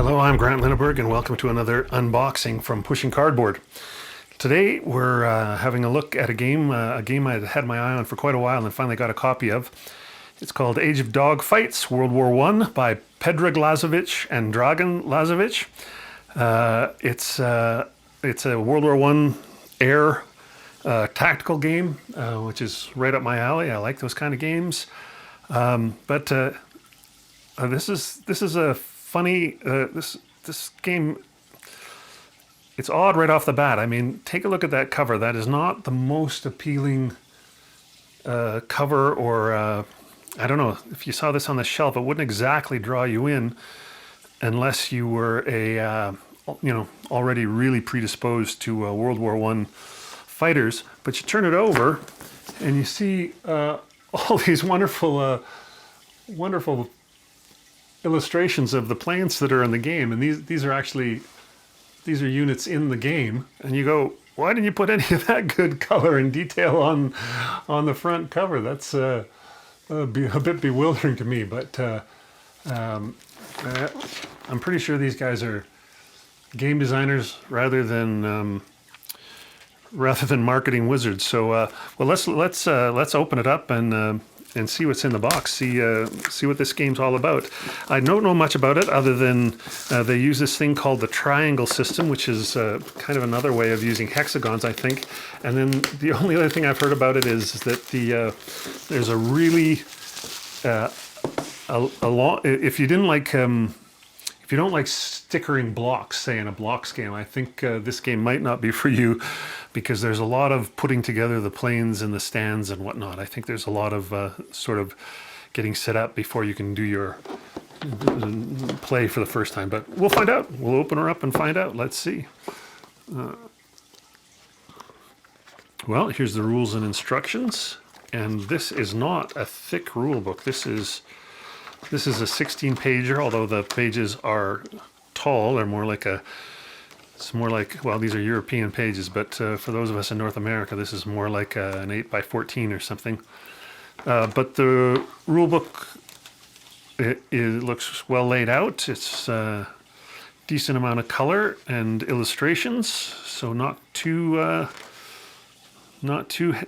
Hello, I'm Grant Linneberg, and welcome to another unboxing from Pushing Cardboard. Today we're having a look at a game I'd had my eye on for quite a while and finally got a copy of. It's called Age of Dogfights, World War I by Predrag Lazovic and Dragan Lazovic. It's a World War I air tactical game, which is right up my alley. I like those kind of games. But this is a funny this game. It's odd right off the bat. I mean, take a look at that cover. That is not the most appealing cover, or I don't know, if you saw this on the shelf, it wouldn't exactly draw you in unless you were a already really predisposed to World War I fighters. But you turn it over and you see all these wonderful illustrations of the planes that are in the game, and these are units in the game, and you go, why didn't you put any of that good color and detail on the front cover? That's a bit bewildering to me, but I'm pretty sure these guys are game designers rather than marketing wizards. So well, let's open it up and see what's in the box. See what this game's all about. I don't know much about it other than they use this thing called the triangle system, which is kind of another way of using hexagons, I think. And then the only other thing I've heard about it is that there's a really if you don't like stickering blocks, say in a blocks game, I think this game might not be for you, because there's a lot of putting together the planes and the stands and whatnot. I think there's a lot of sort of getting set up before you can do your play for the first time. But we'll find out. We'll open her up and find out. Let's see. Well, here's the rules and instructions. And this is not a thick rule book. This is a 16-pager, although the pages are tall. They're more like well, these are European pages, but for those of us in North America, this is more like an 8 by 14 or something. But the rule book, it looks well laid out. It's a decent amount of color and illustrations, so not too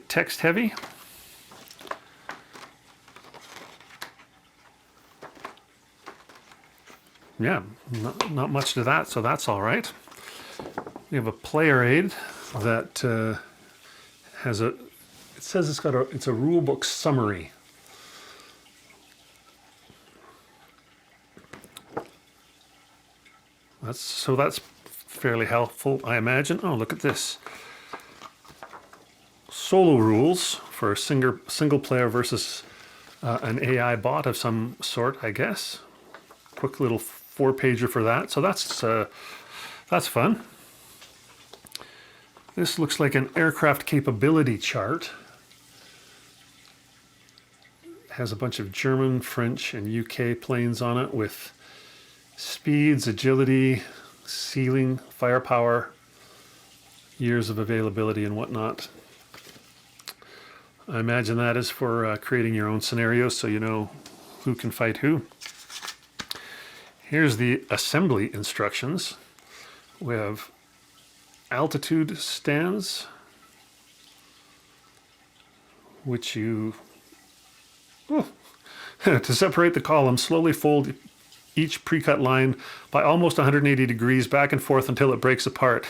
text heavy. Yeah, not much to that, so that's all right. We have a player aid that has it says it's a rule book summary. That's fairly helpful, I imagine. Oh, look at this. Solo rules for single player versus an AI bot of some sort, I guess. Quick little 4-pager for that. So that's fun. This looks like an aircraft capability chart. It has a bunch of German, French, and UK planes on it with speeds, agility, ceiling, firepower, years of availability, and whatnot. I imagine that is for creating your own scenarios so you know who can fight who. Here's the assembly instructions. We have altitude stands, which you, to separate the columns, slowly fold each pre-cut line by almost 180 degrees back and forth until it breaks apart.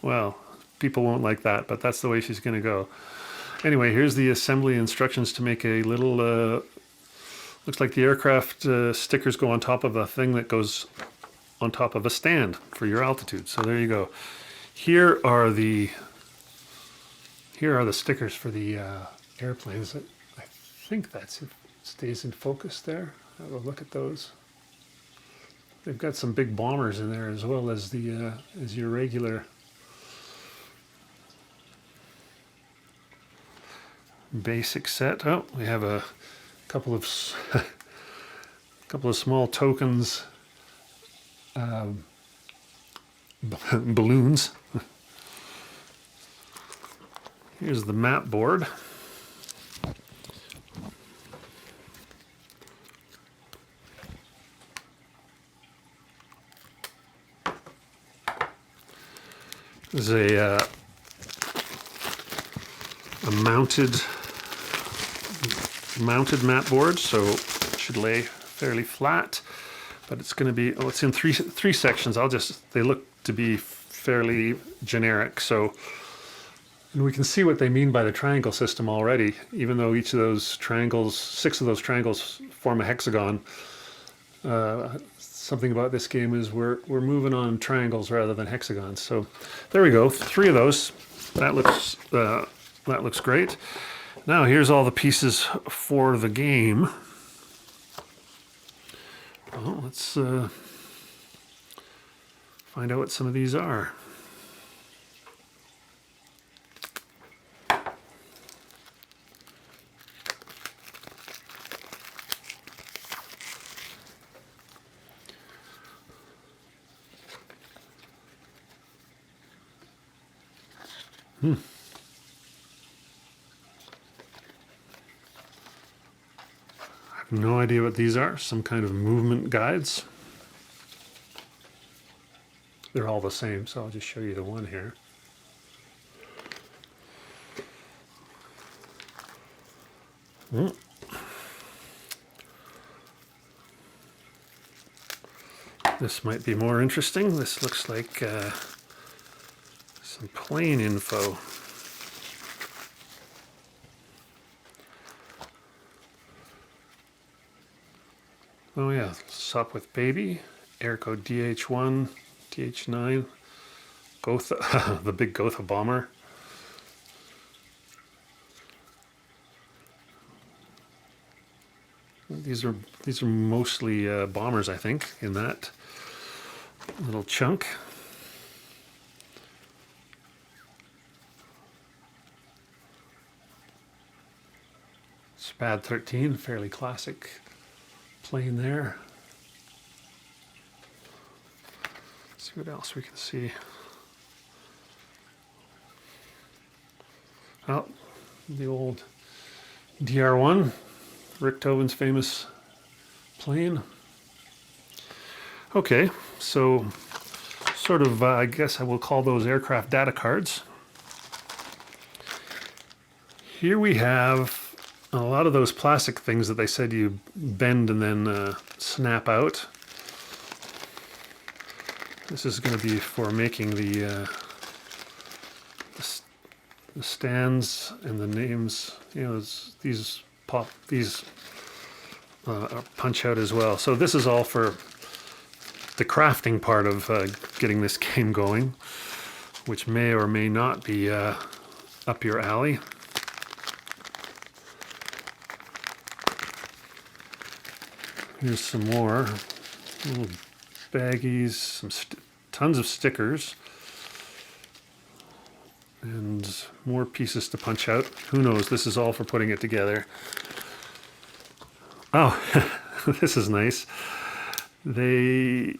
Well, people won't like that, but that's the way she's going to go. Anyway, here's the assembly instructions to make a little, looks like the aircraft stickers go on top of a thing that goes on top of a stand for your altitude. So there you go. Here are the stickers for the airplanes. I think that's it. Stays in focus there. Have a look at those. They've got some big bombers in there as well as the as your regular basic set. Oh, we have a couple of small tokens, balloons. Here's the map board. This is a mounted mat board, so it should lay fairly flat. But it's going to be, oh, it's in three sections. They look to be fairly generic. So, and we can see what they mean by the triangle system already, even though each of those triangles, 6 of those triangles form a hexagon. Something about this game is we're moving on triangles rather than hexagons. So there we go, 3 of those. That looks great. Now here's all the pieces for the game. Well, let's find out what some of these are. I have no idea what these are. Some kind of movement guides. They're all the same, so I'll just show you the one here. This might be more interesting. This looks like some plane info. Oh yeah, Sup with Baby, air code DH1, DH9, Gotha, the big Gotha bomber. These are mostly bombers, I think, in that little chunk. Spad 13, fairly classic plane there. Let's see what else we can see. Oh, the old DR1, Richthofen's famous plane. Okay, so sort of, I guess I will call those aircraft data cards. Here we have a lot of those plastic things that they said you bend and then snap out. This is going to be for making the stands and the names. You know, these punch out as well. So this is all for the crafting part of getting this game going, which may or may not be up your alley. Here's some more little baggies, tons of stickers, and more pieces to punch out. Who knows? This is all for putting it together. Oh, this is nice. They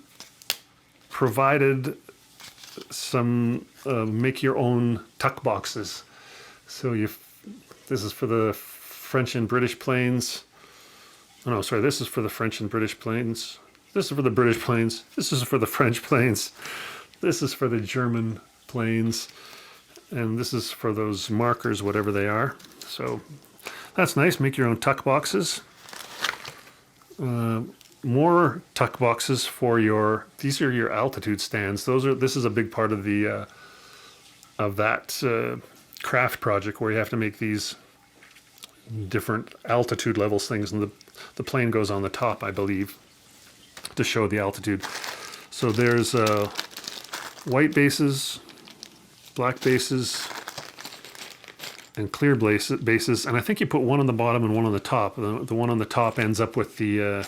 provided some make your own tuck boxes. So this is for the French and British planes. Oh no, sorry, this is for the French and British planes. This is for the British planes. This is for the French planes. This is for the German planes. And this is for those markers, whatever they are. So that's nice, make your own tuck boxes. More tuck boxes for these are your altitude stands. This is a big part of that craft project where you have to make these different altitude levels things, and the plane goes on the top, I believe, to show the altitude. So there's white bases, black bases, and clear bases, and I think you put one on the bottom and one on the top. The one on the top ends up with the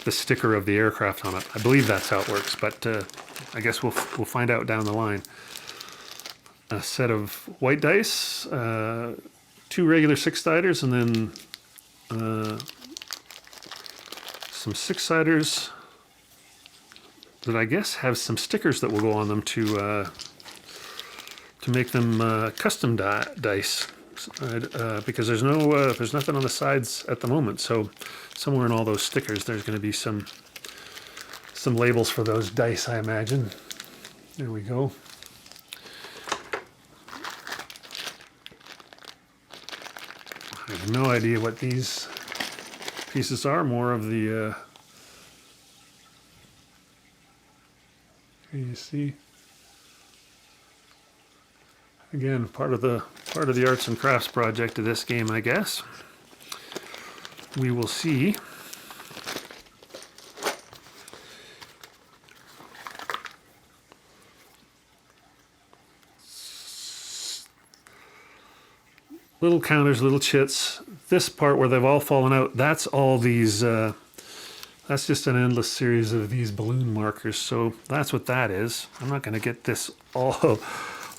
sticker of the aircraft on it. I believe that's how it works, but I guess we'll find out down the line. A set of white dice, 2 regular 6-siders, and then some 6-siders that I guess have some stickers that will go on them to make them custom dice, because there's nothing on the sides at the moment. So somewhere in all those stickers, there's going to be some labels for those dice, I imagine. There we go. I have no idea what these pieces are. More of the, you see, again, part of the arts and crafts project of this game, I guess. We will see. Little counters, little chits. This part where they've all fallen out, that's all these, that's just an endless series of these balloon markers. So that's what that is. I'm not going to get this all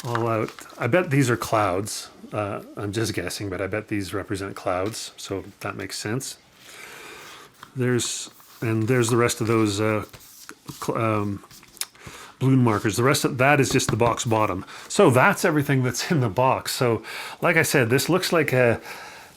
out. I bet these are clouds. I'm just guessing, but I bet these represent clouds. So that makes sense. There's the rest of those balloon markers. The rest of that is just the box bottom. So that's everything that's in the box. So like I said, this looks like a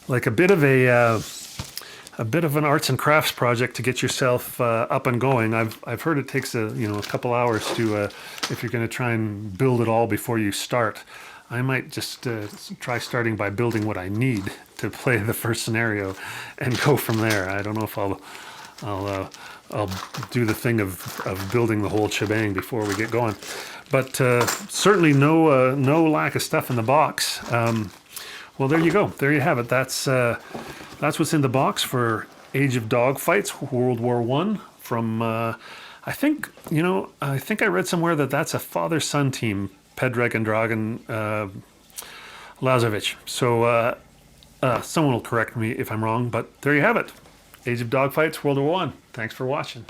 bit of a bit of an arts and crafts project to get yourself up and going. I've heard it takes a couple hours to if you're going to try and build it all before you start. I might just try starting by building what I need to play the first scenario and go from there. I don't know if I'll do the thing of building the whole shebang before we get going. But certainly no lack of stuff in the box. Well, there you go. There you have it. That's what's in the box for Age of Dogfights, World War I. From I think I read somewhere that that's a father-son team, Predrag and Dragan Lazovic. So someone will correct me if I'm wrong, but there you have it. Age of Dogfights, World War I. Thanks for watching.